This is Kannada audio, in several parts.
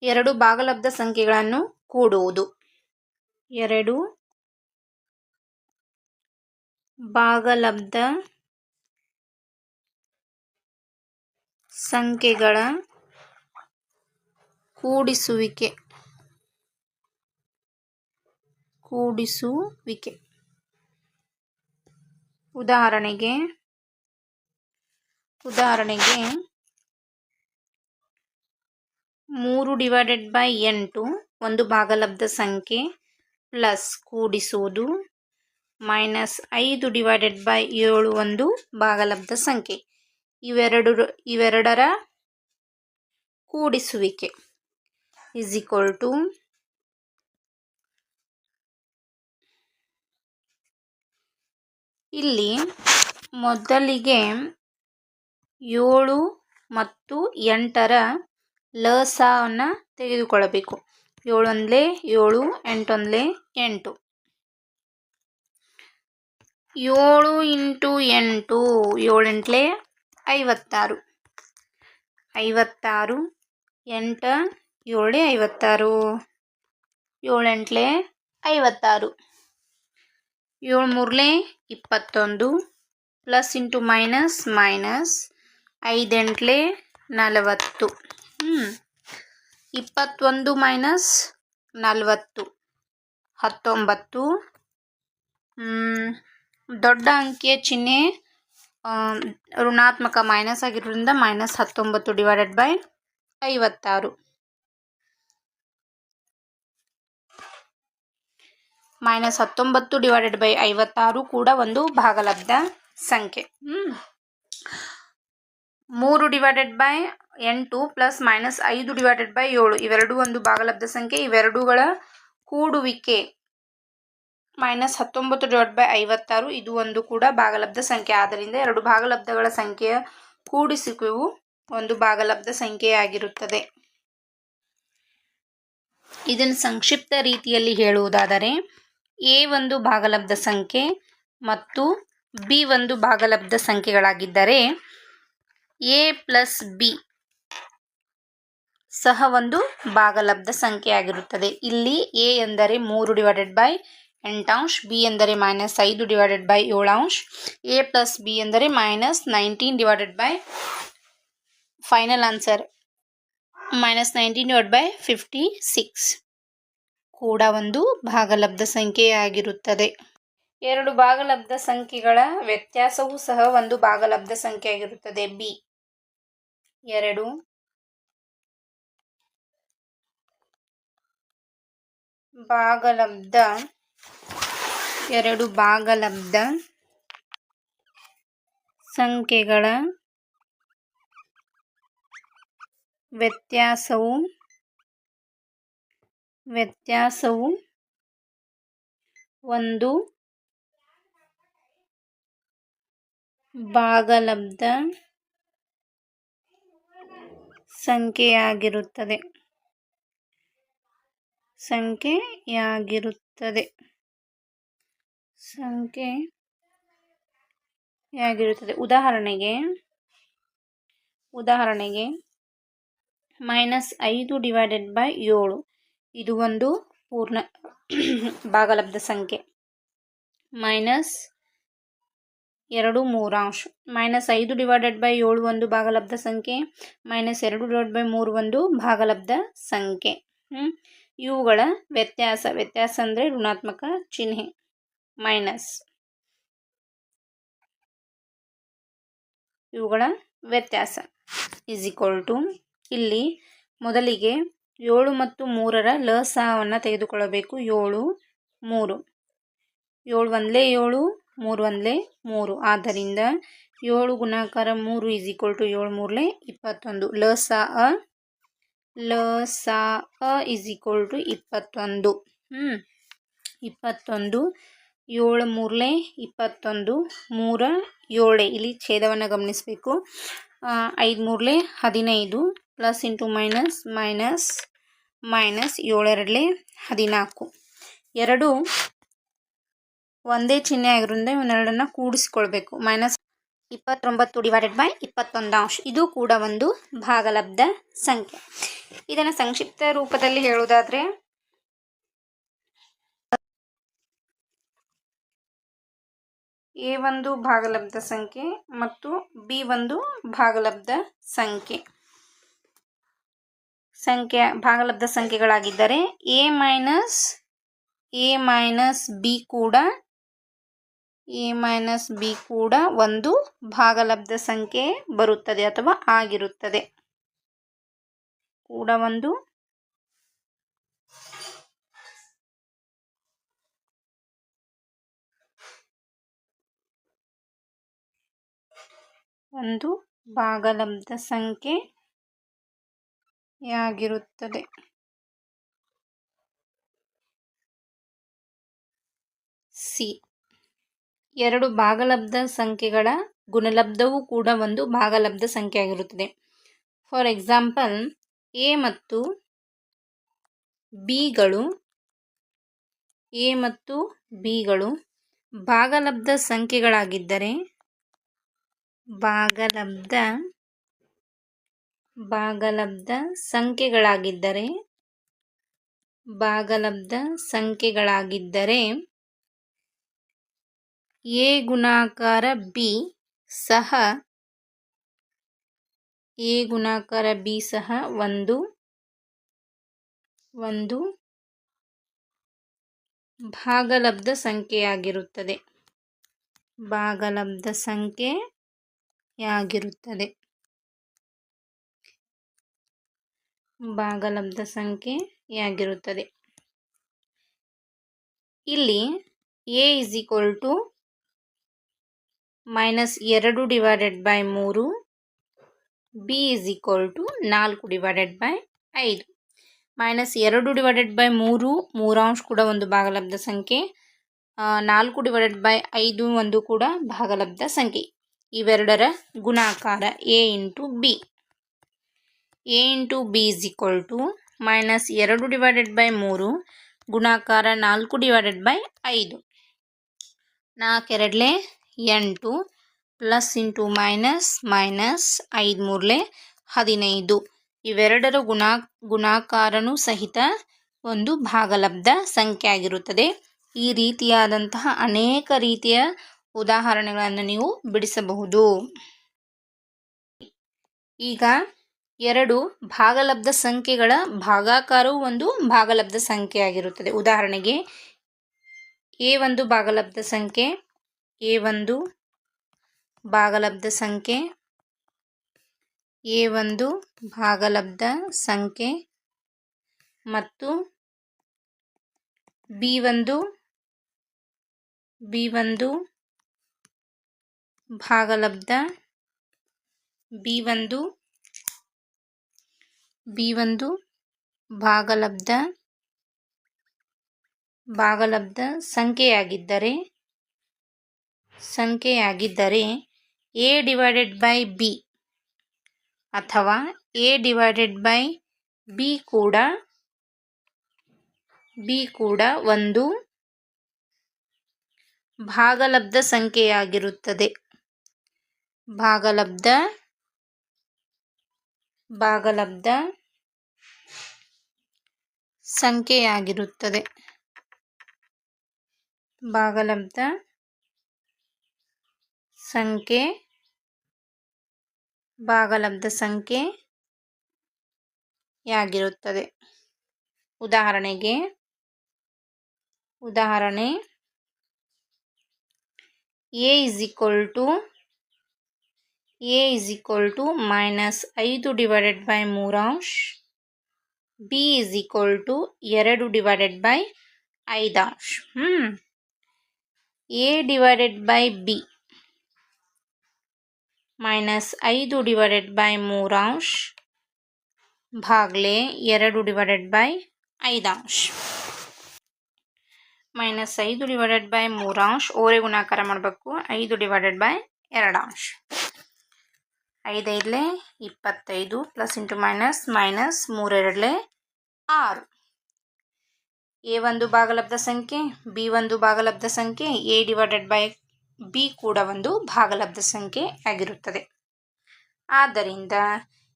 ಎರಡು ಭಾಗಲಬ್ಧ ಸಂಖ್ಯೆಗಳನ್ನು ಕೂಡುವುದು. ಎರಡು ಭಾಗಲಬ್ಧ ಸಂಖ್ಯೆಗಳ ಕೂಡಿಸುವಿಕೆ. ಉದಾಹರಣೆಗೆ 3/8 ಒಂದು ಭಾಗಲಬ್ಧ ಸಂಖ್ಯೆ ಪ್ಲಸ್ ಕೂಡಿಸುವುದು -5/7 ಒಂದು ಭಾಗಲಬ್ಧ ಸಂಖ್ಯೆ. ಇವೆರಡರ ಕೂಡಿಸುವಿಕೆ ಇಲ್ಲಿ ಮೊದಲಿಗೆ 7 ಮತ್ತು 8ರ ಲಸಾವನ್ನು ತೆಗೆದುಕೊಳ್ಳಬೇಕು. 7 1 7, 8 1 8. 7 × 8 7 8 56. 56 8 7 56. 7 8 56. 7 3 21 ಪ್ಲಸ್ ಇಂಟು ಮೈನಸ್ 5 8 40. 21 ಮೈನಸ್ 40 19. ದೊಡ್ಡ ಅಂಕಿಯ ಚಿಹ್ನೆ ಋಣಾತ್ಮಕ ಮೈನಸ್ ಆಗಿರೋದ್ರಿಂದ -19/56. -19/56 ಕೂಡ ಒಂದು ಭಾಗಲಬ್ಧ ಸಂಖ್ಯೆ. 3/8 ಪ್ಲಸ್ -5/7 ಇವೆರಡೂ ಒಂದು ಭಾಗಲಬ್ಧ ಸಂಖ್ಯೆ. ಇವೆರಡುಗಳ ಕೂಡುವಿಕೆ -19/56 ಇದು ಒಂದು ಕೂಡ ಭಾಗಲಬ್ಧ ಸಂಖ್ಯೆ. ಆದ್ದರಿಂದ ಎರಡು ಭಾಗಲಬ್ಧಗಳ ಸಂಖ್ಯೆಯ ಕೂಡಿಸುವಿಕೆಯು ಒಂದು ಭಾಗಲಬ್ಧ ಸಂಖ್ಯೆಯಾಗಿರುತ್ತದೆ. ಇದನ್ನು ಸಂಕ್ಷಿಪ್ತ ರೀತಿಯಲ್ಲಿ ಹೇಳುವುದಾದರೆ ಎ ಒಂದು ಭಾಗಲಬ್ಧ ಸಂಖ್ಯೆ ಮತ್ತು ಬಿ ಒಂದು ಭಾಗಲಬ್ಧ ಸಂಖ್ಯೆಗಳಾಗಿದ್ದರೆ ಎ ಪ್ಲಸ್ ಬಿ ಸಹ ಒಂದು ಭಾಗಲಬ್ಧ ಸಂಖ್ಯೆಯಾಗಿರುತ್ತದೆ. ಇಲ್ಲಿ ಎ ಎಂದರೆ 3/8, ಬಿ ಎಂದರೆ -5/7. ಎ ಪ್ಲಸ್ ಬಿ ಎಂದರೆ -19 ಫೈನಲ್ ಆನ್ಸರ್ -19/56 ಕೂಡ ಒಂದು ಭಾಗಲಬ್ಧ ಸಂಖ್ಯೆಯಾಗಿರುತ್ತದೆ. ಎರಡು ಭಾಗಲಬ್ಧ ಸಂಖ್ಯೆಗಳ ವ್ಯತ್ಯಾಸವೂ ಸಹ ಒಂದು ಭಾಗಲಬ್ಧ ಸಂಖ್ಯೆಯಾಗಿರುತ್ತದೆ. ಬಿ ಎರಡು ಭಾಗಲಬ್ಧ ಸಂಖ್ಯೆಗಳ ವ್ಯತ್ಯಾಸವು ಒಂದು ಭಾಗಲಬ್ಧ ಸಂಖ್ಯೆಯಾಗಿರುತ್ತದೆ. ಉದಾಹರಣೆಗೆ -5/7 ಇದು ಒಂದು ಪೂರ್ಣ ಭಾಗಲಬ್ಧ ಸಂಖ್ಯೆ. -2/3 -5/7 ಒಂದು ಭಾಗಲಬ್ಧ ಸಂಖ್ಯೆ. -2/3 ಒಂದು ಭಾಗಲಬ್ಧ ಸಂಖ್ಯೆ. ಇವುಗಳ ವ್ಯತ್ಯಾಸ ಅಂದರೆ ಋಣಾತ್ಮಕ ಚಿಹ್ನೆ ಮೈನಸ್. ಇವುಗಳ ವ್ಯತ್ಯಾಸ ಇಲ್ಲಿ ಮೊದಲಿಗೆ 7 ಮತ್ತು 3ರ ಲಸಾವನ್ನು ತೆಗೆದುಕೊಳ್ಳಬೇಕು. 7 3 7 1 7 3 1 3. ಆದ್ದರಿಂದ 7 ಗುಣಾಕಾರ 3 7 3 21. ಲಸಾ 21. 21 7 3 21 3 7. ಇಲ್ಲಿ ಛೇದವನ್ನು ಗಮನಿಸಬೇಕು. 5 3 15 ಪ್ಲಸ್ ಇಂಟು ಮೈನಸ್ 7 14. ಎರಡು ಒಂದೇ ಚಿಹ್ನೆ ಆಗಿರೋದ್ರಿಂದ ಇವನ್ನೆರಡನ್ನು ಕೂಡಿಸಿಕೊಳ್ಬೇಕು. -29/21. ಇದು ಕೂಡ ಒಂದು ಭಾಗಲಬ್ಧ ಸಂಖ್ಯೆ. ಇದನ್ನು ಸಂಕ್ಷಿಪ್ತ ರೂಪದಲ್ಲಿ ಹೇಳುವುದಾದರೆ ಎ ಒಂದು ಭಾಗಲಬ್ಧ ಸಂಖ್ಯೆ ಮತ್ತು ಬಿ ಒಂದು ಭಾಗಲಬ್ಧ ಭಾಗಲಬ್ಧ ಸಂಖ್ಯೆಗಳಾಗಿದ್ದರೆ ಎ ಮೈನಸ್ ಬಿ ಕೂಡ ಒಂದು ಭಾಗಲಬ್ಧ ಸಂಖ್ಯೆ ಬರುತ್ತದೆ ಅಥವಾ ಆಗಿರುತ್ತದೆ. ಕೂಡ ಒಂದು ಭಾಗಲಬ್ಧ ಸಂಖ್ಯೆಯಾಗಿರುತ್ತದೆ. ಸಿ, ಎರಡು ಭಾಗಲಬ್ಧ ಸಂಖ್ಯೆಗಳ ಗುಣಲಬ್ಧವೂ ಕೂಡ ಒಂದು ಭಾಗಲಬ್ಧ ಸಂಖ್ಯೆಯಾಗಿರುತ್ತದೆ. ಫಾರ್ ಎಕ್ಸಾಂಪಲ್, ಎ ಮತ್ತು ಬಿಗಳು ಭಾಗಲಬ್ಧ ಸಂಖ್ಯೆಗಳಾಗಿದ್ದರೆ ಎ ಗುಣಾಕಾರ ಬಿ ಸಹ ಒಂದು ಭಾಗಲಬ್ಧ ಸಂಖ್ಯೆಯಾಗಿರುತ್ತದೆ. ಇಲ್ಲಿ a -2/3, b 4/5. -2/3 ಮೂರಾಂಶ ಕೂಡ ಒಂದು ಭಾಗಲಬ್ಧ ಸಂಖ್ಯೆ, 4/5 ಒಂದು ಕೂಡ ಭಾಗಲಬ್ಧ ಸಂಖ್ಯೆ. ಇವೆರಡರ ಗುಣಾಕಾರ a into b. a into b -2/3 ಗುಣಾಕಾರ 4/5. 4 8 ಪ್ಲಸ್ ಇಂಟು ಮೈನಸ್ 5 15. ಇವೆರಡರ ಗುಣಾಕಾರನೂ ಸಹಿತ ಒಂದು ಭಾಗಲಬ್ಧ ಸಂಖ್ಯೆ ಆಗಿರುತ್ತದೆ. ಈ ರೀತಿಯಾದಂತಹ ಅನೇಕ ರೀತಿಯ ಉದಾಹರಣೆಗಳನ್ನು ನೀವು ಬಿಡಿಸಬಹುದು. ಈಗ ಎರಡು ಭಾಗಲಬ್ಧ ಸಂಖ್ಯೆಗಳ ಭಾಗಾಕಾರವು ಒಂದು ಭಾಗಲಬ್ಧ ಸಂಖ್ಯೆಯಾಗಿರುತ್ತದೆ. ಉದಾಹರಣೆಗೆ ಎ ಒಂದು ಭಾಗಲಬ್ಧ ಸಂಖ್ಯೆ ಮತ್ತು ಬಿ ಒಂದು ಭಾಗಲಬ್ಧ ಸಂಖ್ಯೆಯಾಗಿದ್ದರೆ a ಡಿವೈಡೆಡ್ ಬೈ ಬಿ ಅಥವಾ a ಡಿವೈಡೆಡ್ ಬೈ ಬಿ ಕೂಡ ಒಂದು ಭಾಗಲಬ್ಧ ಸಂಖ್ಯೆಯಾಗಿರುತ್ತದೆ. ಭಾಗಲಬ್ಧ ಸಂಖ್ಯೆಯಾಗಿರುತ್ತದೆ. ಉದಾಹರಣೆ a -5/3, b 2/5. a divided by B -5/3 ಭಾಗಲೇ 2/5. -5/3 ಓರೆ ಗುಣಾಕಾರ ಮಾಡಬೇಕು. 5/2. 5 25 ಪ್ಲಸ್ ಇಂಟು ಮೈನಸ್ 3 6. ಎ ಒಂದು ಭಾಗಲಬ್ಧ ಸಂಖ್ಯೆ, ಬಿ ಒಂದು ಭಾಗಲಬ್ಧ ಸಂಖ್ಯೆ, ಎ ಡಿವೈಡೆಡ್ ಬೈ ಬಿ ಕೂಡ ಒಂದು ಭಾಗಲಬ್ಧ ಸಂಖ್ಯೆ ಆಗಿರುತ್ತದೆ. ಆದ್ದರಿಂದ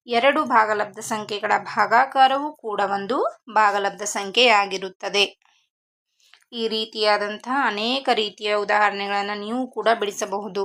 ಎರಡು ಭಾಗಲಬ್ಧ ಸಂಖ್ಯೆಗಳ ಭಾಗಾಕಾರವೂ ಕೂಡ ಒಂದು ಭಾಗಲಬ್ಧ ಸಂಖ್ಯೆಯಾಗಿರುತ್ತದೆ. ಈ ರೀತಿಯಾದಂತಹ ಅನೇಕ ರೀತಿಯ ಉದಾಹರಣೆಗಳನ್ನು ನೀವು ಕೂಡ ಬಿಡಿಸಬಹುದು.